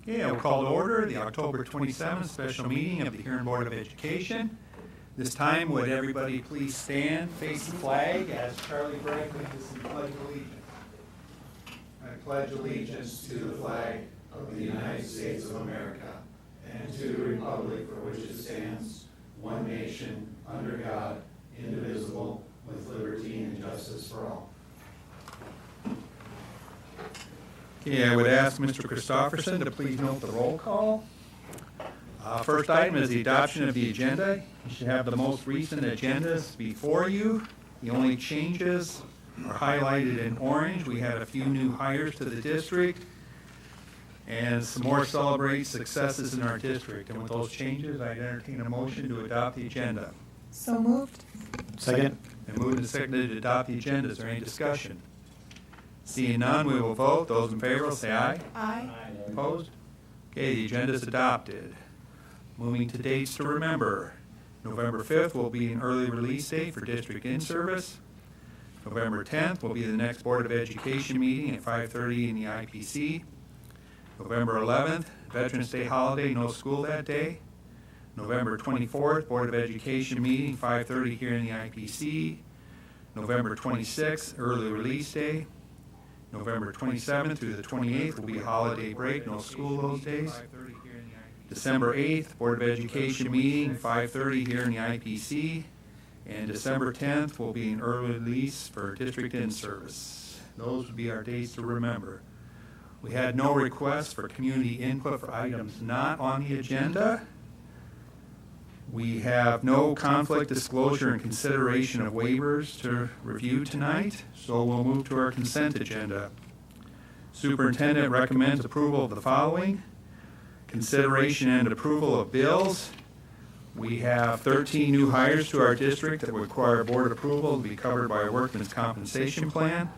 Okay, I will call to order the October 27th special meeting of the Huron Board of Education. This time, would everybody please stand, face the flag as Charlie Bragg leads us in pledge allegiance. I pledge allegiance to the flag of the United States of America and to the republic for which it stands, one nation, under God, indivisible, with liberty and justice for all. Okay, I would ask Mr. Christofferson to please note the roll call. First item is the adoption of the agenda. You should have the most recent agendas before you. The only changes are highlighted in orange. We had a few new hires to the district and some more celebrate successes in our district. And with those changes, I'd entertain a motion to adopt the agenda. So moved. Second. And moved and seconded to adopt the agenda. Is there any discussion? Seeing none, we will vote. Those in favor will say aye. Aye. Opposed? Okay, the agenda is adopted. Moving to dates to remember. November 5th will be an early release date for district in-service. November 10th will be the next Board of Education meeting at 5:30 in the IPC. November 11th, Veterans Day holiday, no school that day. November 24th, Board of Education meeting, 5:30 here in the IPC. November 26th, early release day. November 27th through the 28th will be a holiday break, no school those days. December 8th, Board of Education meeting, 5:30 here in the IPC. And December 10th will be an early release for district in-service. Those would be our dates to remember. We had no requests for community input for items not on the agenda. We have no conflict disclosure and consideration of waivers to review tonight, so we'll move to our consent agenda. Superintendent recommends approval of the following. Consideration and approval of bills. We have 13 new hires to our district that require board approval to be covered by a workman's compensation plan.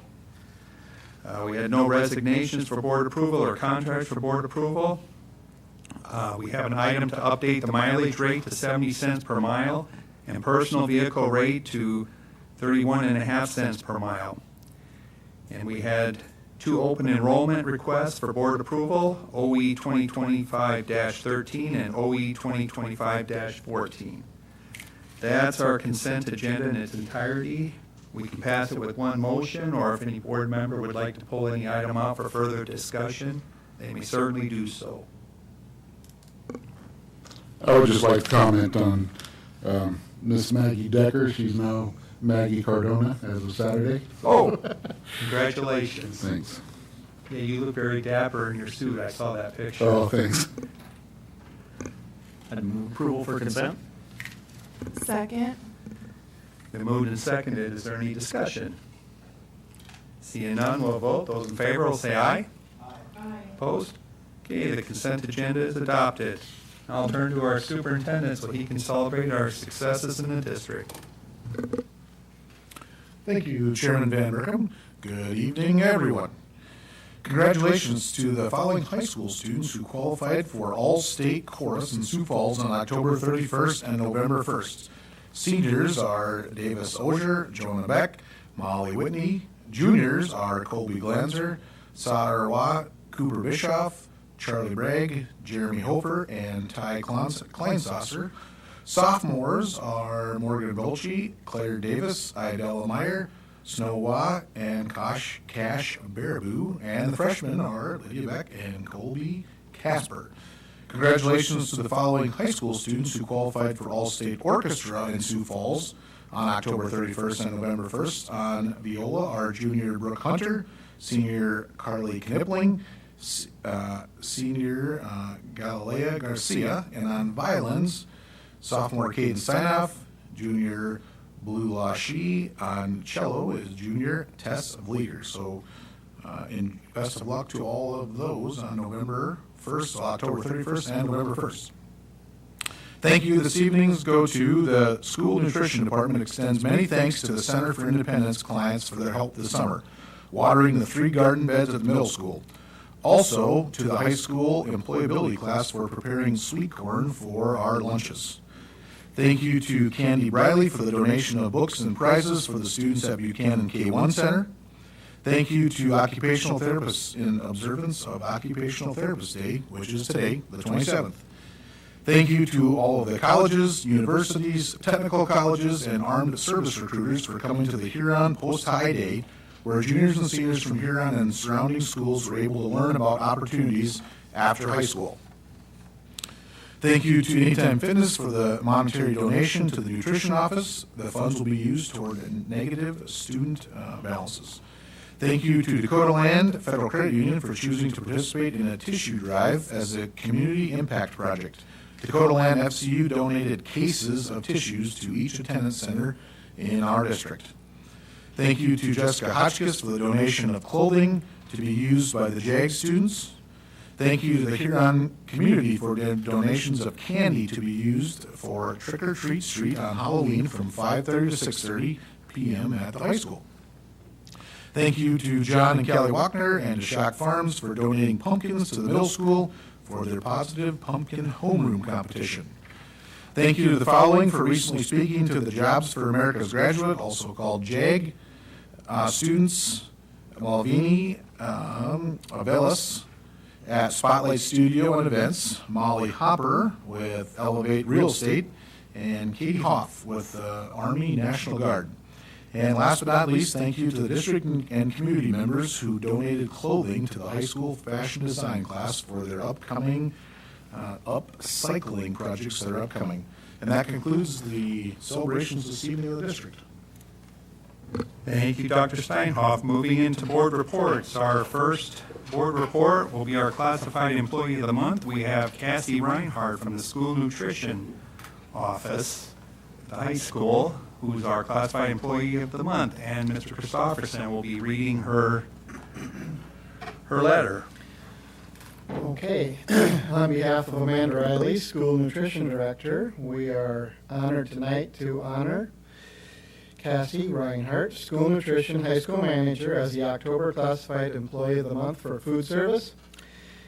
We had no resignations for board approval or contracts for board approval. We have an item to update the mileage rate to 70 cents per mile and personal vehicle rate to 31.5 cents per mile. And we had 2 open enrollment requests for board approval, OE 2025-13 and OE 2025-14. That's our consent agenda in its entirety. We can pass it with one motion, or if any board member would like to pull any item out for further discussion, they may certainly do so. I would just like to comment on Miss Maggie Decker. She's now Maggie Cardona as of Saturday. Oh, congratulations. Thanks. Yeah, you look very dapper in your suit. I saw that picture. Oh, thanks. I'd move approval for consent. Second. Been moved and seconded. Is there any discussion? Seeing none, we'll vote. Those in favor will say aye. Aye. Opposed? Okay, the consent agenda is adopted. I'll turn to our superintendent so he can celebrate our successes in the district. Thank you, Chairman Van Berkom. Good evening, everyone. Congratulations to the following high school students who qualified for All-State Chorus in Sioux Falls on October 31st and November 1st. Seniors are Davis Osier, Jonah Beck, Molly Whitney. Juniors are Colby Glanzer, Sadar Watt, Cooper Bischoff, Charlie Bragg, Jeremy Hofer, and Ty Kleinsasser. Sophomores are Morgan Dolce, Claire Davis, Idella Meyer, Snow Watt, and Cash Baraboo. And the freshmen are Lydia Beck and Colby Casper. Congratulations to the following high school students who qualified for All-State Orchestra in Sioux Falls on October 31st and November 1st. On viola are junior Brooke Hunter, senior Carly Knipling, senior Galilea Garcia, and on violins, sophomore Caden Steinoff, junior Blue Lashi. On cello is junior Tess Vlieger. So, in best of luck to all of those on November 1st, so October 31st and November 1st. Thank you. This evening's go to the School Nutrition Department extends many thanks to the Center for Independence clients for their help this summer, watering the 3 garden beds at the middle school. Also, to the high school employability class for preparing sweet corn for our lunches. Thank you to Candy Briley for the donation of books and prizes for the students at Buchanan K-1 Center. Thank you to occupational therapists in observance of Occupational Therapist Day, which is today, the 27th. Thank you to all of the colleges, universities, technical colleges, and armed service recruiters for coming to the Huron Post-High Day, where juniors and seniors from Huron and surrounding schools were able to learn about opportunities after high school. Thank you to Anytime Fitness for the monetary donation to the nutrition office. The funds will be used toward negative student balances. Thank you to Dakota Land Federal Credit Union for choosing to participate in a tissue drive as a community impact project. Dakota Land FCU donated cases of tissues to each attendance center in our district. Thank you to Jessica Hotchkiss for the donation of clothing to be used by the JAG students. Thank you to the Huron community for their donations of candy to be used for Trick or Treat Street on Halloween from 5:30 to 6:30 p.m. at the high school. Thank you to John and Kelly Walkner and to Shock Farms for donating pumpkins to the middle school for their positive pumpkin homeroom competition. Thank you to the following for recently speaking to the Jobs for America's Graduate, also called JAG, students Malvini Avelis at Spotlight Studio and Events, Molly Hopper with Elevate Real Estate, and Katie Hoff with the Army National Guard. And last but not least, thank you to the district and community members who donated clothing to the high school fashion design class for their upcoming upcycling projects that are upcoming. And that concludes the celebrations this evening of the district. Thank you, Dr. Steinhoff. Moving into board reports. Our first board report will be our classified employee of the month. We have Cassie Reinhardt from the school nutrition office at the high school, who's our classified employee of the month, and Mr. Christofferson will be reading her letter. Okay, on behalf of Amanda Riley, School Nutrition Director, we are honored tonight to honor Cassie Reinhardt, School Nutrition High School Manager, as the October Classified Employee of the Month for food service.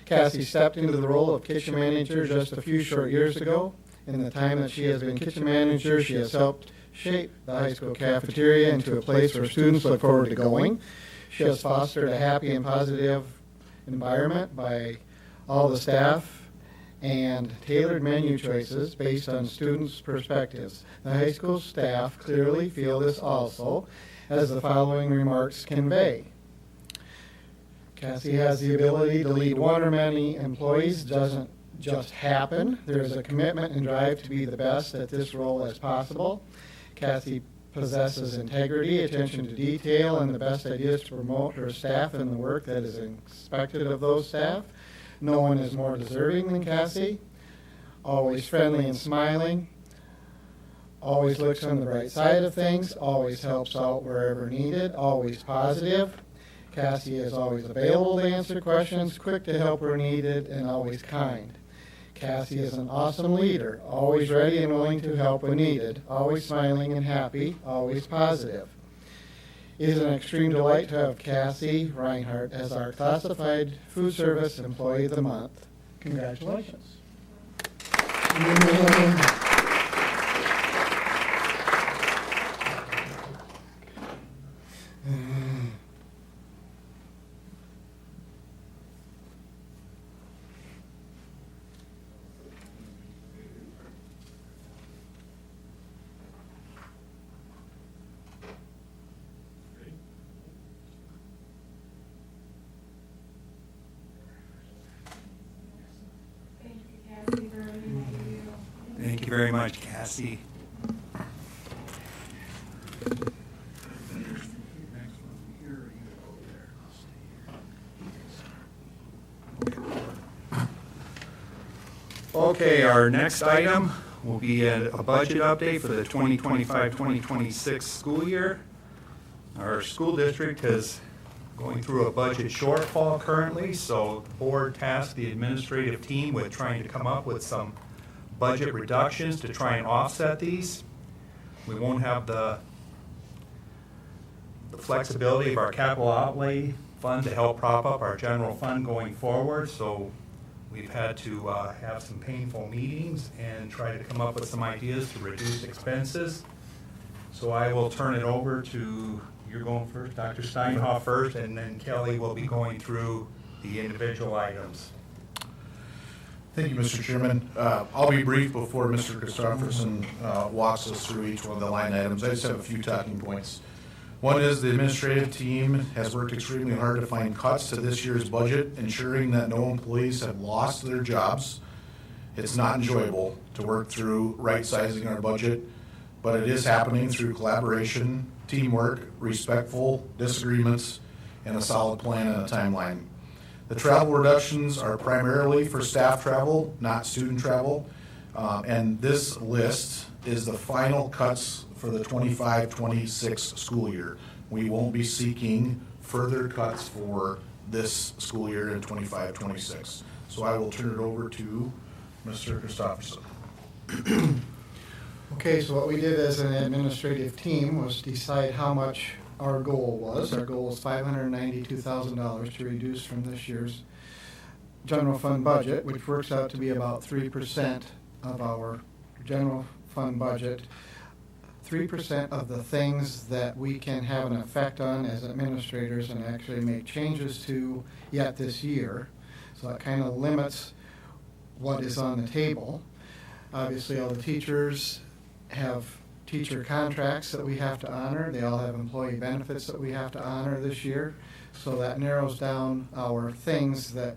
Cassie stepped into the role of kitchen manager just a few short years ago. In the time that she has been kitchen manager, she has helped shape the high school cafeteria into a place where students look forward to going. She has fostered a happy and positive environment by all the staff and tailored menu choices based on students' perspectives. The high school staff clearly feel this also, as the following remarks convey. Cassie has the ability to lead one or many employees. Doesn't just happen. There is a commitment and drive to be the best at this role as possible. Cassie possesses integrity, attention to detail, and the best ideas to promote her staff and the work that is expected of those staff. No one is more deserving than Cassie. Always friendly and smiling. Always looks on the bright side of things. Always helps out wherever needed. Always positive. Cassie is always available to answer questions, quick to help where needed, and always kind. Cassie is an awesome leader, always ready and willing to help when needed, always smiling and happy, always positive. It is an extreme delight to have Cassie Reinhardt as our classified food service employee of the month. Congratulations. Thank you very much, Cassie. Okay, our next item will be a budget update for the 2025-2026 school year. Our school district is going through a budget shortfall currently, so the board tasked the administrative team with trying to come up with some budget reductions to try and offset these. We won't have the flexibility of our capital outlay fund to help prop up our general fund going forward, so we've had to have some painful meetings and try to come up with some ideas to reduce expenses. So I will turn it over to you're going first, Dr. Steinhoff first, and then Kelly will be going through the individual items. Thank you, Mr. Chairman. I'll be brief before Mr. Christopherson walks us through each one of the line items. I just have a few talking points. One is the administrative team has worked extremely hard to find cuts to this year's budget, ensuring that no employees have lost their jobs. It's not enjoyable to work through right-sizing our budget, but it is happening through collaboration, teamwork, respectful disagreements, and a solid plan and a timeline. The travel reductions are primarily for staff travel, not student travel. And this list is the final cuts for the 25-26 school year. We won't be seeking further cuts for this school year in 25-26. So I will turn it over to Mr. Christopherson. Okay, so what we did as an administrative team was decide how much our goal was. Our goal was $592,000 to reduce from this year's general fund budget, which works out to be about 3% of our general fund budget. 3% of the things that we can have an effect on as administrators and actually make changes to yet this year. So that kind of limits what is on the table. Obviously, all the teachers have teacher contracts that we have to honor. They all have employee benefits that we have to honor this year. So that narrows down our things that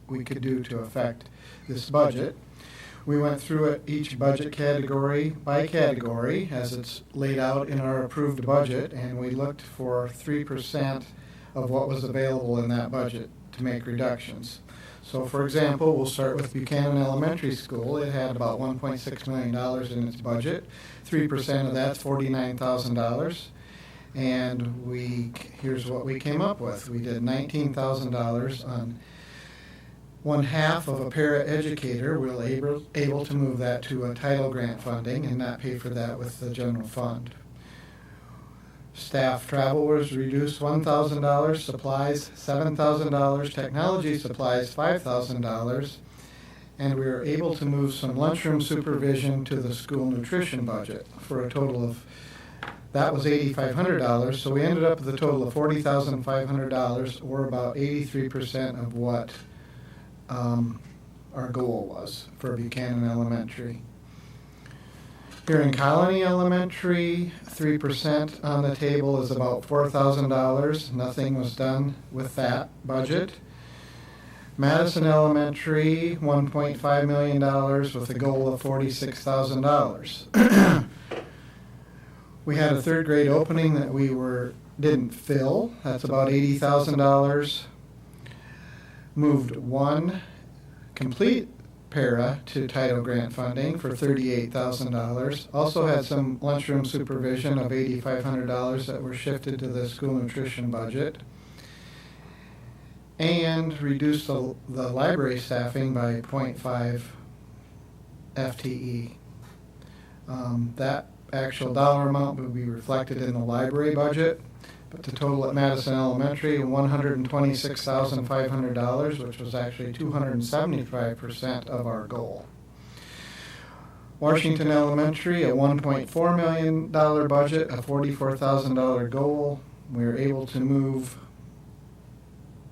we could do to affect this budget. We went through it each budget category by category as it's laid out in our approved budget, and we looked for 3% of what was available in that budget to make reductions. So for example, we'll start with Buchanan Elementary School. It had about $1.6 million in its budget. 3% of that's $49,000. And here's what we came up with. We did $19,000 on one half of a para-educator. We were able to move that to a title grant funding and not pay for that with the general fund. Staff travel was reduced $1,000, supplies $7,000, technology supplies $5,000, and we were able to move some lunchroom supervision to the school nutrition budget for a total of, that was $8,500, so we ended up with a total of $40,500, or about 83% of what our goal was for Buchanan Elementary. Here in Colony Elementary, 3% on the table is about $4,000. Nothing was done with that budget. Madison Elementary, $1.5 million with a goal of $46,000. We had a third grade opening that we didn't fill. That's about $80,000. Moved one complete para to title grant funding for $38,000. Also had some lunchroom supervision of $8,500 that were shifted to the school nutrition budget. And reduced the library staffing by 0.5 FTE. That actual dollar amount will be reflected in the library budget. But the total at Madison Elementary, $126,500, which was actually 275% of our goal. Washington Elementary, a $1.4 million budget, a $44,000 goal. We were able to move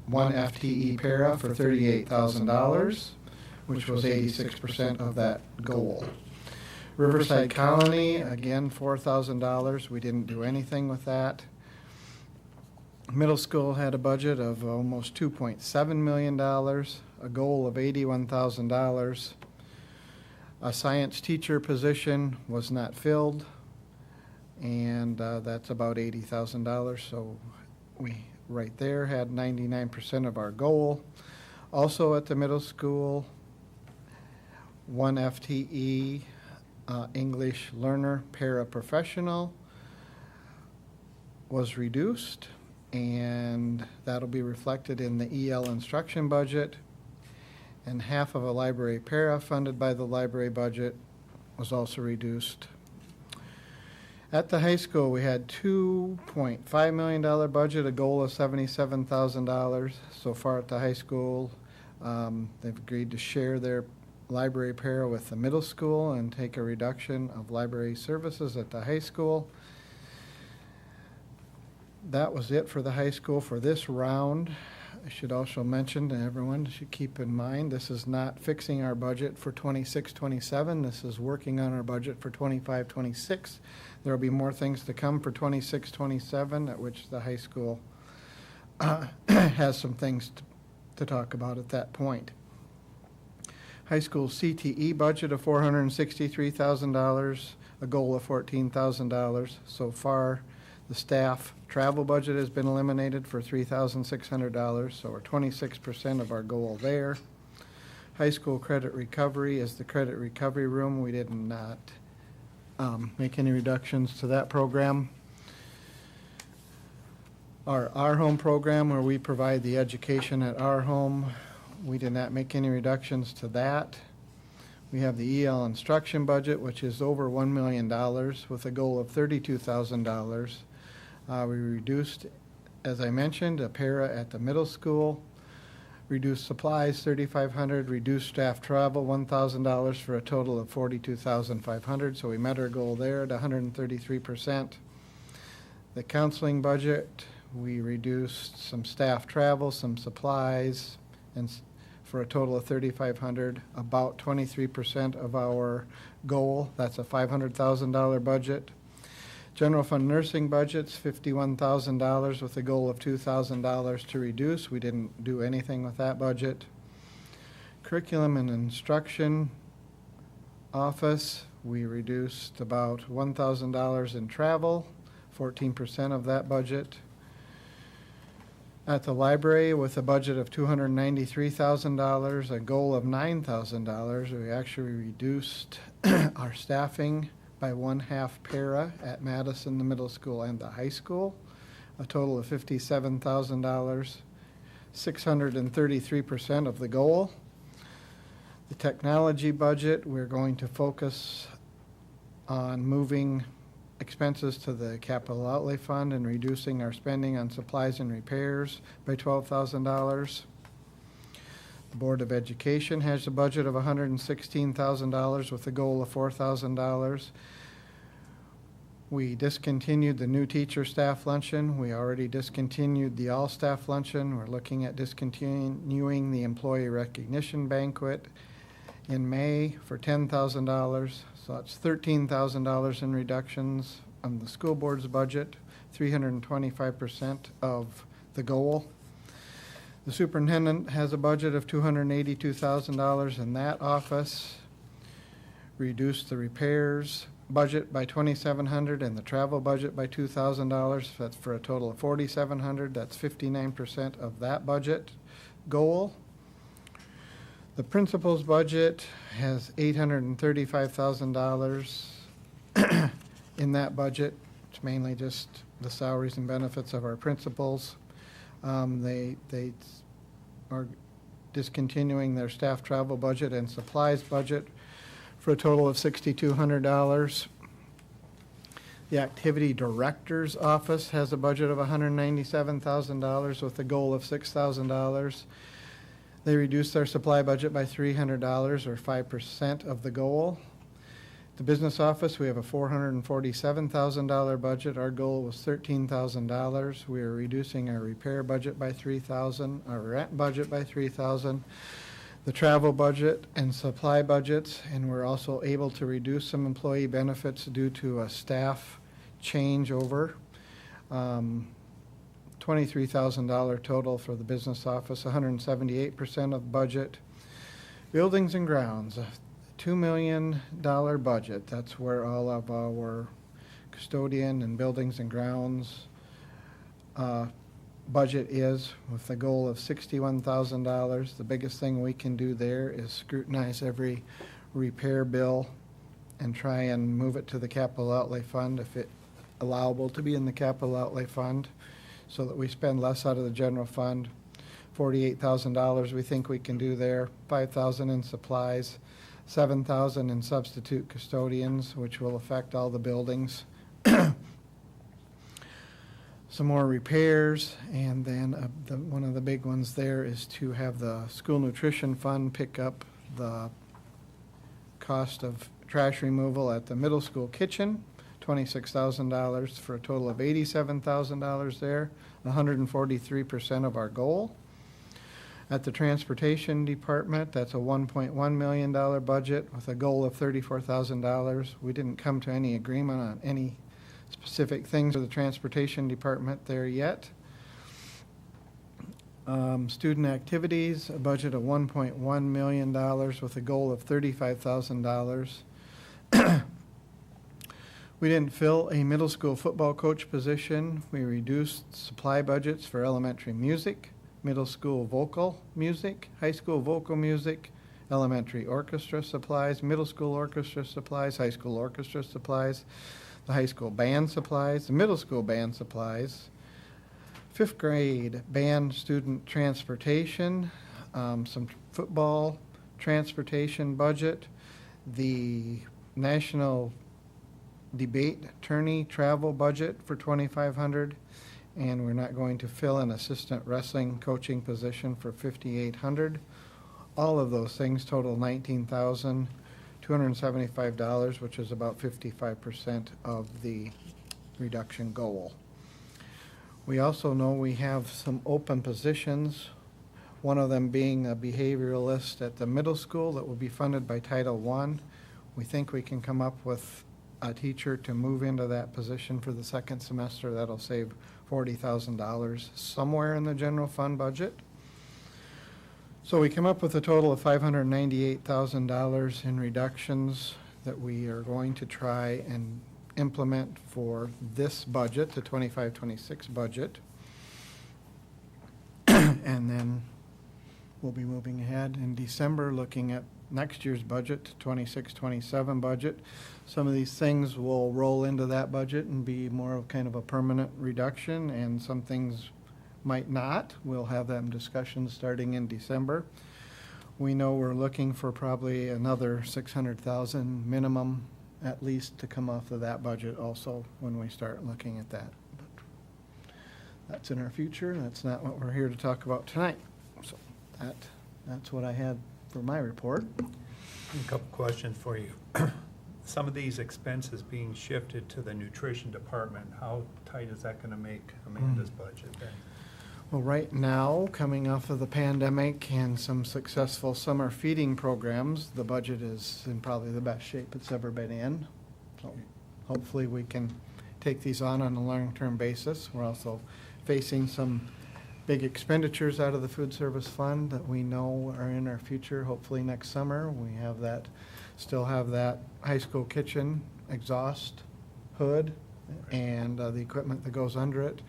one FTE para for $38,000, which was 86% of that goal. Riverside Colony, again, $4,000. We didn't do anything with that. Middle school had a budget of almost $2.7 million, a goal of $81,000. A science teacher position was not filled, and that's about $80,000. So we, right there, had 99% of our goal. Also at the middle school, one FTE English learner paraprofessional was reduced, and that'll be reflected in the EL instruction budget. And half of a library para funded by the library budget was also reduced. At the high school, we had $2.5 million budget, a goal of $77,000. So far at the high school, they've agreed to share their library para with the middle school and take a reduction of library services at the high school. That was it for the high school for this round. I should also mention, and everyone should keep in mind, this is not fixing our budget for 26-27. This is working on our budget for 25-26. There will be more things to come for 26-27, at which the high school has some things to talk about at that point. High school CTE budget of $463,000, a goal of $14,000. So far, the staff travel budget has been eliminated for $3,600, so we're 26% of our goal there. High school credit recovery is the credit recovery room. We did not make any reductions to that program. Our home program, where we provide the education at our home, we did not make any reductions to that. We have the EL instruction budget, which is over $1 million with a goal of $32,000. We reduced, as I mentioned, a para at the middle school, reduced supplies $3,500, reduced staff travel $1,000 for a total of $42,500. So we met our goal there at 133%. The counseling budget, we reduced some staff travel, some supplies, and for a total of $3,500, about 23% of our goal. That's a $500,000 budget. General fund nursing budget's $51,000 with a goal of $2,000 to reduce. We didn't do anything with that budget. Curriculum and instruction office, we reduced about $1,000 in travel, 14% of that budget. At the library, with a budget of $293,000, a goal of $9,000, we actually reduced our staffing by 1/2 para at Madison, the middle school, and the high school, a total of $57,000, 633% of the goal. The technology budget, we're going to focus on moving expenses to the capital outlay fund and reducing our spending on supplies and repairs by $12,000. The Board of Education has a budget of $116,000 with a goal of $4,000. We discontinued the new teacher staff luncheon. We already discontinued the all-staff luncheon. We're looking at discontinuing the employee recognition banquet in May for $10,000. So that's $13,000 in reductions on the school board's budget, 325% of the goal. The superintendent has a budget of $282,000 in that office. Reduced the repairs budget by $2,700 and the travel budget by $2,000. That's for a total of $4,700. That's 59% of that budget goal. The principal's budget has $835,000 in that budget. It's mainly just the salaries and benefits of our principals. They are discontinuing their staff travel budget and supplies budget for a total of $6,200. The activity director's office has a budget of $197,000 with a goal of $6,000. They reduced their supply budget by $300 or 5% of the goal. The business office, we have a $447,000 budget. Our goal was $13,000. We are reducing our repair budget by $3,000, our rent budget by $3,000, the travel budget and supply budgets, and we're also able to reduce some employee benefits due to a staff changeover. $23,000 total for the business office, 178% of budget. Buildings and grounds, a $2 million budget. That's where all of our custodian and buildings and grounds budget is, with a goal of $61,000. The biggest thing we can do there is scrutinize every repair bill and try and move it to the capital outlay fund if it's allowable to be in the capital outlay fund, so that we spend less out of the general fund. $48,000 we think we can do there, $5,000 in supplies, $7,000 in substitute custodians, which will affect all the buildings. Some more repairs, and then one of the big ones there is to have the school nutrition fund pick up the cost of trash removal at the middle school kitchen, $26,000 for a total of $87,000 there, 143% of our goal. At the Transportation Department, that's a $1.1 million budget with a goal of $34,000. We didn't come to any agreement on any specific things for the Transportation Department there yet. Student activities, a budget of $1.1 million with a goal of $35,000. We didn't fill a middle school football coach position. We reduced supply budgets for elementary music, middle school vocal music, high school vocal music, elementary orchestra supplies, middle school orchestra supplies, high school orchestra supplies, the high school band supplies, the middle school band supplies, fifth grade band student transportation, some football transportation budget, the national debate attorney travel budget for $2,500, and we're not going to fill an assistant wrestling coaching position for $5,800. All of those things total $19,275, which is about 55% of the reduction goal. We also know we have some open positions, one of them being a behavioralist at the middle school that will be funded by Title I. We think we can come up with a teacher to move into that position for the second semester. That'll save $40,000 somewhere in the general fund budget. So we come up with a total of $598,000 in reductions that we are going to try and implement for this budget, the 25-26 budget. And then we'll be moving ahead in December looking at next year's budget, 26-27 budget. Some of these things will roll into that budget and be more of kind of a permanent reduction, and some things might not. We'll have them discussions starting in December. We know we're looking for probably another $600,000 minimum at least to come off of that budget also when we start looking at that. But that's in our future. That's not what we're here to talk about tonight. So that's what I had for my report. A couple questions for you. Some of these expenses being shifted to the nutrition department, how tight is that going to make Amanda's budget then? Well, right now, coming off of the pandemic and some successful summer feeding programs, the budget is in probably the best shape it's ever been in. So hopefully we can take these on a long-term basis. We're also facing some big expenditures out of the food service fund that we know are in our future. Hopefully next summer, we have that, still have that high school kitchen exhaust hood and the equipment that goes under it.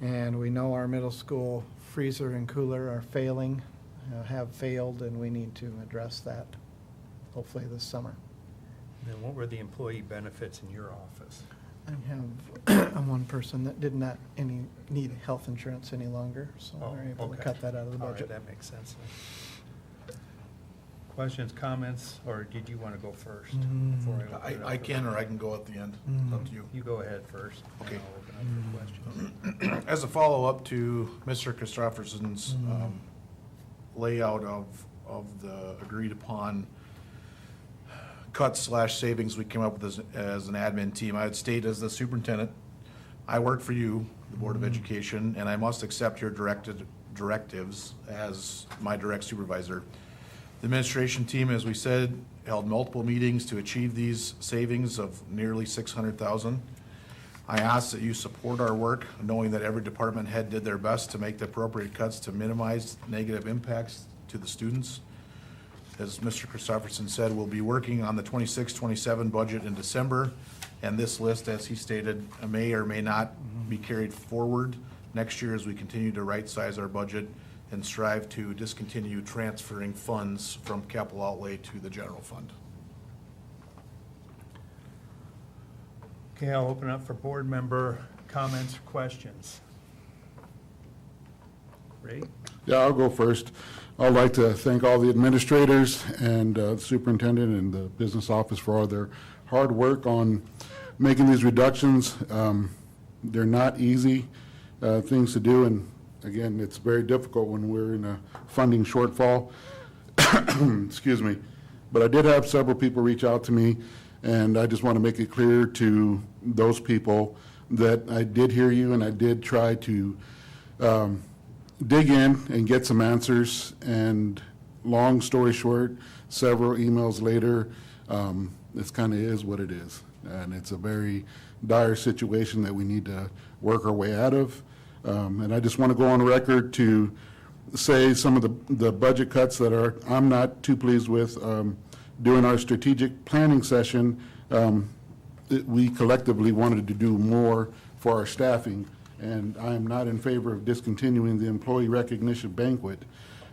And we know our middle school freezer and cooler are failing, have failed, and we need to address that hopefully this summer. And then what were the employee benefits in your office? I have one person that did not need health insurance any longer, so we're able to Okay. cut that out of the All right, budget. that makes sense then. Questions, comments, or did you want to go first? before open it up I for- can, or I can go at the end. It's up to you. You go ahead first. and Okay. I'll open up for questions. As a follow-up to Mr. Christopherson's layout of the agreed-upon cuts/savings we came up with as an admin team, I would state as the superintendent, I work for you, the Board of Education, and I must accept your directives as my direct supervisor. The administration team, as we said, held multiple meetings to achieve these savings of nearly $600,000. I ask that you support our work, knowing that every department head did their best to make the appropriate cuts to minimize negative impacts to the students. As Mr. Christopherson said, we'll be working on the 26-27 budget in December, and this list, as he stated, may or may not be carried forward next year as we continue to right-size our budget and strive to discontinue transferring funds from capital outlay to the general fund. Okay, I'll open up for board member comments or questions. Ray? Yeah, I'll go first. I'd like to thank all the administrators and the superintendent and the business office for all their hard work on making these reductions. They're not easy things to do, and again, it's very difficult when we're in a funding shortfall. Excuse me. But I did have several people reach out to me And I just want to make it clear to those people that I did hear you, and I did try to dig in and get some answers. And long story short, several emails later, this kind of is what it is. And it's a very dire situation that we need to work our way out of. And I just want to go on record to say some of the budget cuts that I'm not too pleased with. During our strategic planning session, we collectively wanted to do more for our staffing, and I am not in favor of discontinuing the employee recognition banquet.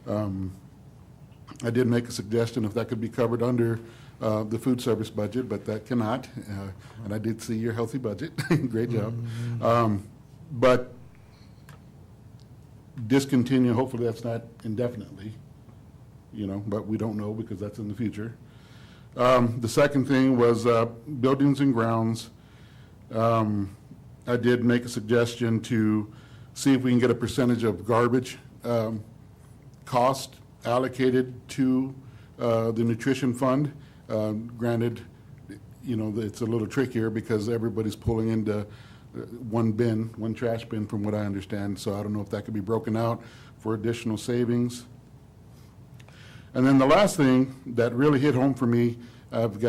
I did make a suggestion if that could be covered under the food service budget, but that cannot. And I did see your healthy budget. Great job. But discontinue, hopefully that's not indefinitely, but we don't know because that's in the future. The second thing was buildings and grounds. I did make a suggestion to see if we can get a percentage of garbage cost allocated to the nutrition fund. Granted, it's a little trickier because everybody's pulling into one trash bin from what I understand, so I don't know if that could be broken out for additional savings. And then the last thing that really hit home for me, I've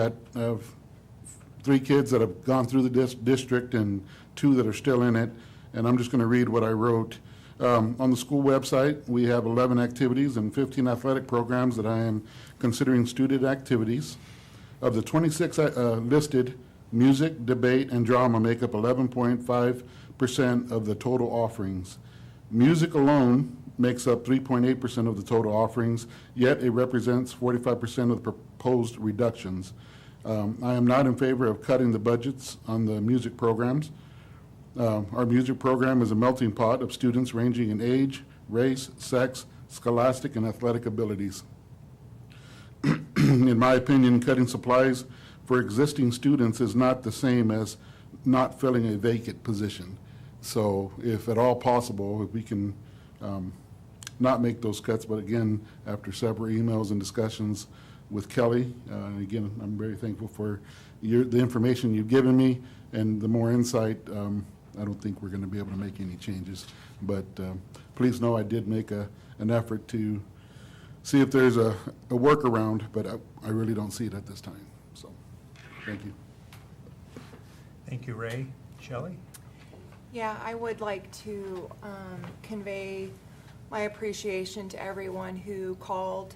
3 kids that have gone through the district and 2 that are still in it, and I'm just going to read what I wrote. On the school website, we have 11 activities and 15 athletic programs that I am considering student activities. Of the 26 listed, music, debate, and drama make up 11.5% of the total offerings. Music alone makes up 3.8% of the total offerings, yet it represents 45% of the proposed reductions. I am not in favor of cutting the budgets on the music programs. Our music program is a melting pot of students ranging in age, race, sex, scholastic, and athletic abilities. In my opinion, cutting supplies for existing students is not the same as not filling a vacant position. So if at all possible, if we can not make those cuts, but again, after several emails and discussions with Kelly, and again, I'm very thankful for the information you've given me and the more insight. I don't think we're going to be able to make any changes, but please know I did make an effort to see if there's a workaround, but I really don't see it at this time. So, thank you. Thank you, Ray. Shelley? Yeah, I would like to convey my appreciation to everyone who called,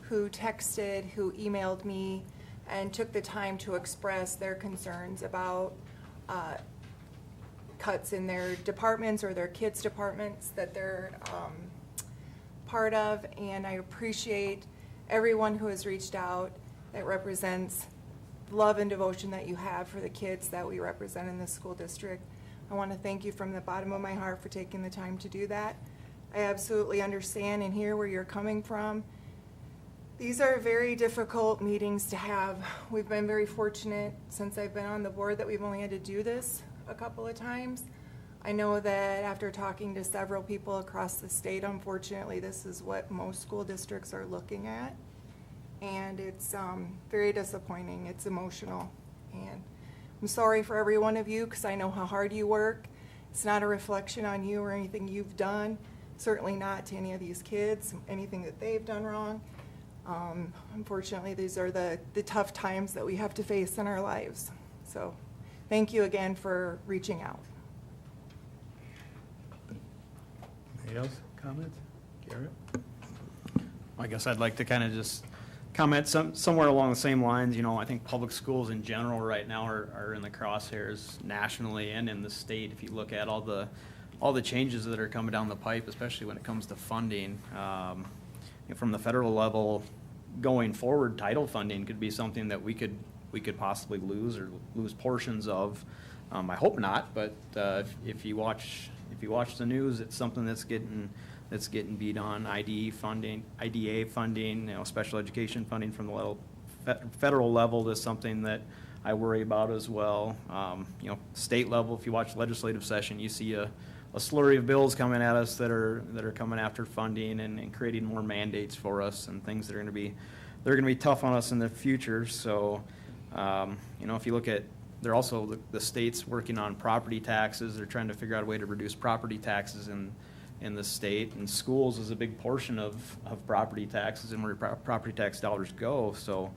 who texted, who emailed me, and took the time to express their concerns about cuts in their departments or their kids' departments that they're part of. And I appreciate everyone who has reached out that represents love and devotion that you have for the kids that we represent in this school district. I want to thank you from the bottom of my heart for taking the time to do that. I absolutely understand and hear where you're coming from. These are very difficult meetings to have. We've been very fortunate since I've been on the board that we've only had to do this a couple of times. I know that after talking to several people across the state, unfortunately, this is what most school districts are looking at. And it's very disappointing. It's emotional. And I'm sorry for every one of you because I know how hard you work. It's not a reflection on you or anything you've done. Certainly not to any of these kids, anything that they've done wrong. Unfortunately, these are the tough times that we have to face in our lives. So thank you again for reaching out. Anybody else? Comments? Garrett? I guess I'd like to kind of just comment somewhere along the same lines. I think public schools in general right now are in the crosshairs nationally and in the state. If you look at all the changes that are coming down the pipe, especially when it comes to funding, from the federal level going forward, title funding could be something that we could possibly lose or lose portions of. I hope not, but if you watch the news, it's something that's getting beat on. IDA funding, special education funding from the federal level is something that I worry about as well. State level, if you watch legislative session, you see a slurry of bills coming at us that are coming after funding and creating more mandates for us and things that are going to be tough on us in the future. So You know, if you look at, they're also, the state's working on property taxes. They're trying to figure out a way to reduce property taxes in the state, and schools is a big portion of property taxes and where property tax dollars go. So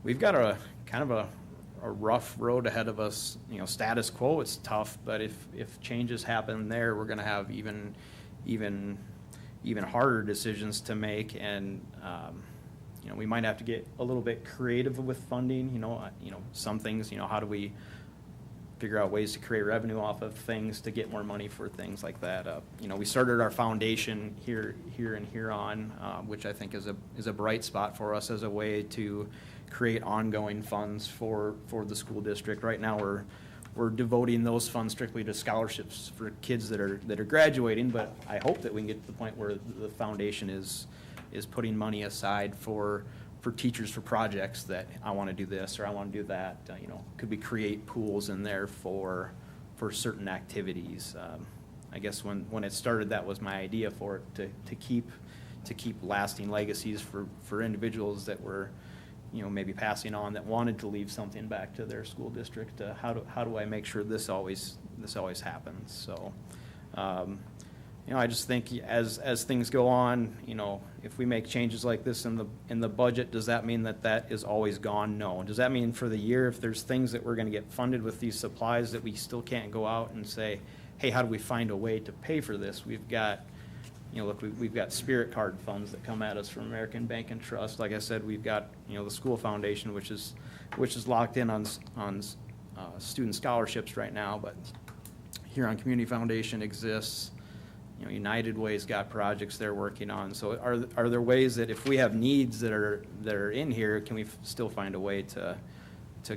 we've got a kind of a rough road ahead of us. You know, status quo, it's tough, but if changes happen there, we're gonna have even harder decisions to make, and you know, we might have to get a little bit creative with funding. You know, some things, you know, how do we figure out ways to create revenue off of things to get more money for things like that. You know, we started our foundation here in Huron, which I think is a bright spot for us as a way to create ongoing funds for the school district. Right now, we're devoting those funds strictly to scholarships for kids that are graduating, but I hope that we can get to the point where the foundation is putting money aside for teachers for projects that I want to do this or I want to do that. You know, could we create pools in there for certain activities? I guess when it started, that was my idea for it, to keep lasting legacies for individuals that were, you know, maybe passing on, that wanted to leave something back to their school district. How do I make sure this always happens? So, you know, I just think as things go on, you know, if we make changes like this in the budget, does that mean that is always gone? No. Does that mean for the year, if there's things that we're going to get funded with these supplies, that we still can't go out and say, hey, how do we find a way to pay for this? We've got, you know, look, we've got Spirit Card funds that come at us from American Bank and Trust. Like I said, we've got, you know, the school foundation, which is locked in on student scholarships right now, but Huron Community Foundation exists. You know, United Way's got projects they're working on. So are there ways that if we have needs that are in here, can we still find a way to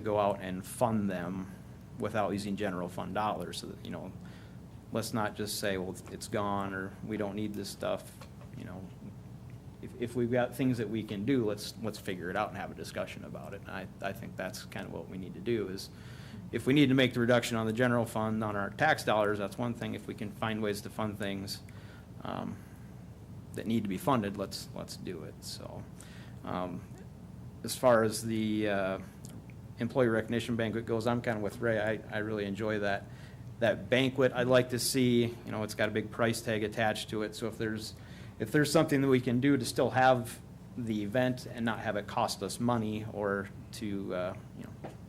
go out and fund them without using general fund dollars? So that, you know, let's not just say, well, it's gone, or we don't need this stuff. You know, if we've got things that we can do, let's figure it out and have a discussion about it. And I think that's kind of what we need to do. Is if we need to make the reduction on the general fund on our tax dollars, that's one thing. If we can find ways to fund things that need to be funded, let's do it. So as far as the employee recognition banquet goes, I'm kind of with Ray. I really enjoy that banquet. I'd like to see, you know, it's got a big price tag attached to it. So if there's something that we can do to still have the event and not have it cost us money, or to, you know,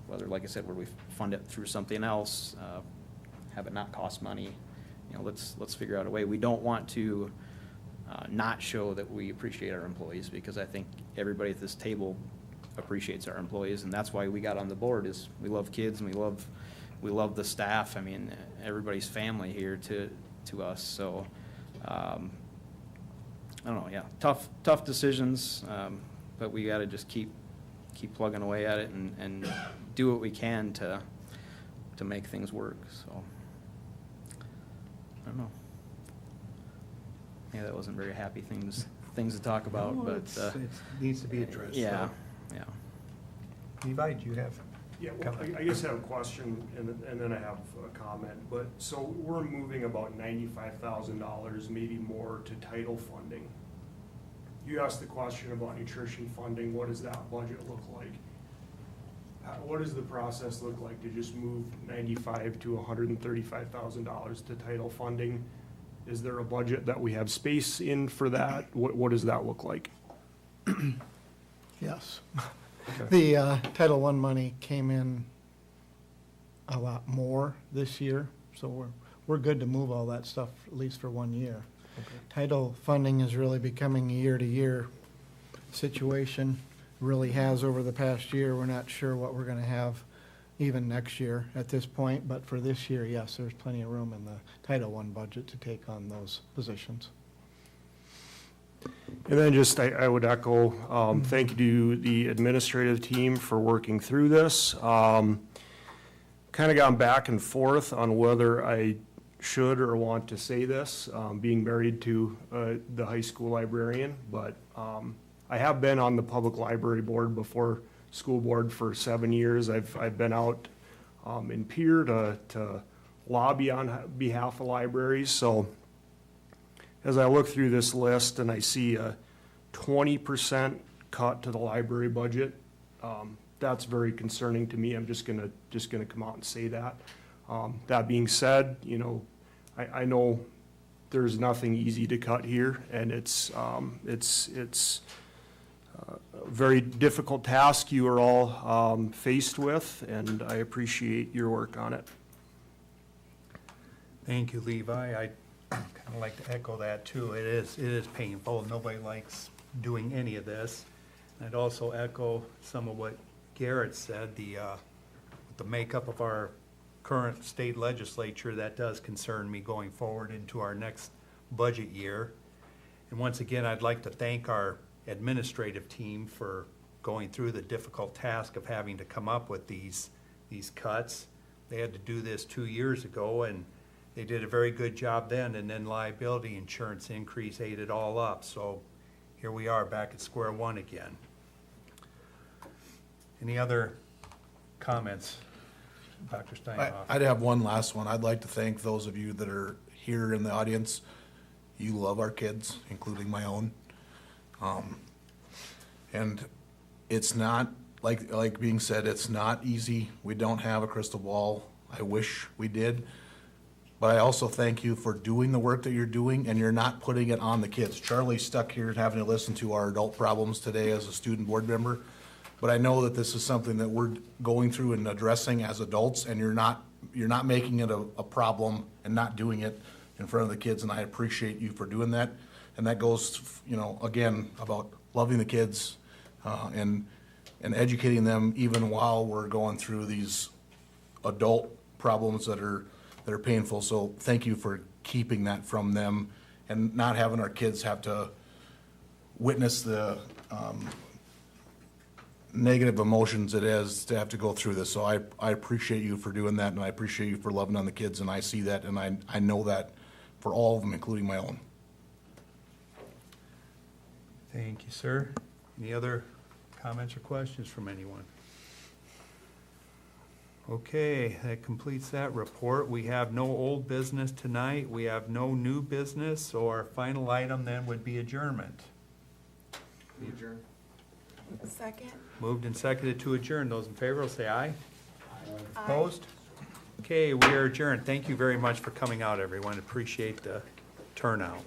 whether, like I said, where we fund it through something else, have it not cost money, you know, let's figure out a way. We don't want to not show that we appreciate our employees, because I think everybody at this table appreciates our employees, and that's why we got on the board. Is we love kids and we love the staff. I mean, everybody's family here to us. So I don't know. Yeah, tough decisions, but we got to just keep plugging away at it and do what we can to make things work. So I don't know. Yeah, that wasn't very happy things to talk about, No, but it needs to be addressed. yeah, so. yeah. Levi, do you have? Yeah, well, I guess I have a question and then I have a comment. But so we're moving about $95,000, maybe more, to title funding. You asked the question about nutrition funding. What does that budget look like? What does the process look like to just move $95,000 to $135,000 to title funding? Is there a budget that we have space in for that? What does that look like? Yes. Okay. The Title I money came in a lot more this year, so we're good to move all that stuff, at least for 1 year. Okay. Title funding is really becoming a year-to-year situation, really has over the past year. We're not sure what we're going to have even next year at this point, but for this year, yes, there's plenty of room in the Title I budget to take on those positions. And then just, I would echo, thank you to the administrative team for working through this. Kind of gone back and forth on whether I should or want to say this, being married to the high school librarian, but I have been on the public library board before school board for 7 years. I've been out in Pier to lobby on behalf of libraries. So as I look through this list and I see a 20% cut to the library budget, that's very concerning to me. I'm just gonna come out and say that. That being said, you know, I know there's nothing easy to cut here, and it's a very difficult task you are all faced with, and I appreciate your work on it. Thank you, Levi. I kind of like to echo that too. It is painful. Nobody likes doing any of this. I'd also echo some of what Garrett said, the makeup of our current state legislature, that does concern me going forward into our next budget year. And once again, I'd like to thank our administrative team for going through the difficult task of having to come up with these cuts. They had to do this 2 years ago, and they did a very good job then, and then liability insurance increase ate it all up. So here we are back at square one again. Any other comments, Dr. Steinhoff? I'd have one last one. I'd like to thank those of you that are here in the audience. You love our kids, including my own. And it's not, like being said, it's not easy. We don't have a crystal ball. I wish we did. But I also thank you for doing the work that you're doing, and you're not putting it on the kids. Charlie's stuck here having to listen to our adult problems today as a student board member. But I know that this is something that we're going through and addressing as adults, and you're not making it a problem and not doing it in front of the kids, and I appreciate you for doing that. And that goes, you know, again, about loving the kids and educating them even while we're going through these adult problems that are painful. So thank you for keeping that from them and not having our kids have to witness the negative emotions it is to have to go through this. So I appreciate you for doing that, and I appreciate you for loving on the kids, and I see that, and I know that for all of them, including my own. Thank you, sir. Any other comments or questions from anyone? Okay, that completes that report. We have no old business tonight. We have no new business, so our final item then would be adjournment. Adjourn. Second? Moved and seconded to adjourn. Those in favor will say aye. Opposed? Okay, we are adjourned. Thank you very much for coming out, everyone. Appreciate the turnout.